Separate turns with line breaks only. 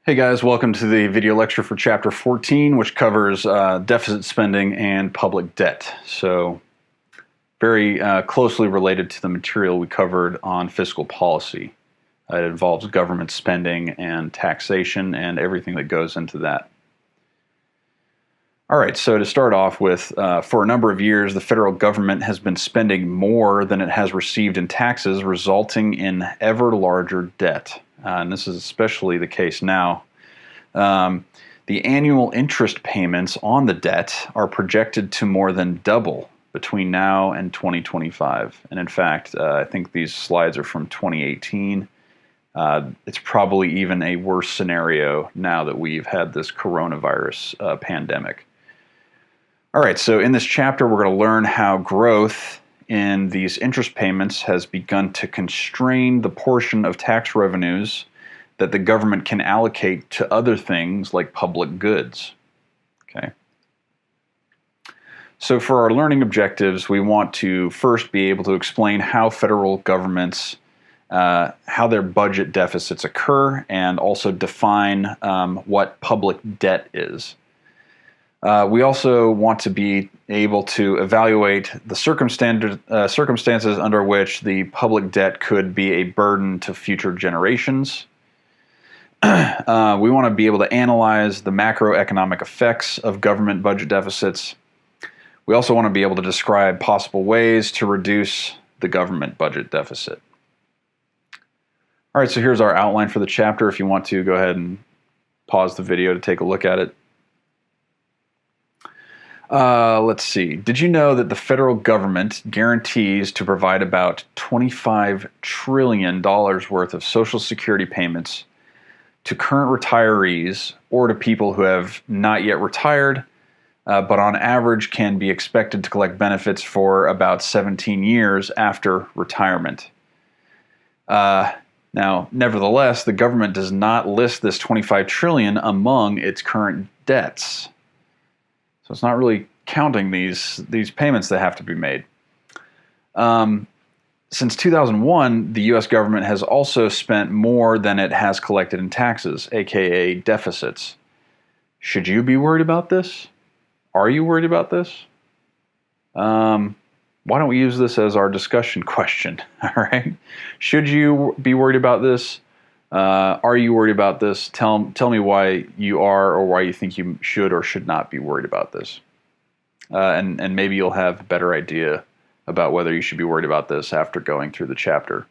Hey guys, welcome to the video lecture for Chapter 14, which covers deficit spending and public debt. So very closely related to the material we covered on fiscal policy. It involves government spending and taxation and everything that goes into that. All right, so to start off with, for a number of years, the federal government has been spending more than it has received in taxes, resulting in ever larger debt. And this is especially the case now. The annual interest payments on the debt are projected to more than double between now and 2025. And in fact, I think these slides are from 2018. It's probably even a worse scenario now that we've had this coronavirus pandemic. All right, so in this chapter, we're going to learn how growth in these interest payments has begun to constrain the portion of tax revenues that the government can allocate to other things like public goods. Okay. So for our learning objectives, we want to first be able to explain how federal governments, how their budget deficits occur, and also define what public debt is. We also want to be able to evaluate the circumstances under which the public debt could be a burden to future generations. We want to be able to analyze the macroeconomic effects of government budget deficits. We also want to be able to describe possible ways to reduce the government budget deficit. All right, so here's our outline for the chapter. If you want to, go ahead and pause the video to take a look at it. Let's see. Did you know that the federal government guarantees to provide about $25 trillion worth of Social Security payments to current retirees or to people who have not yet retired, but on average can be expected to collect benefits for about 17 years after retirement? Now, nevertheless, the government does not list this $25 trillion among its current debts. So it's not really counting these payments that have to be made. Since 2001, the U.S. government has also spent more than it has collected in taxes, aka deficits. Should you be worried about this? Are you worried about this? Why don't we use this as our discussion question? All right. Should you be worried about this? Are you worried about this? Tell me why you are or why you think you should or should not be worried about this. And maybe you'll have a better idea about whether you should be worried about this after going through the chapter.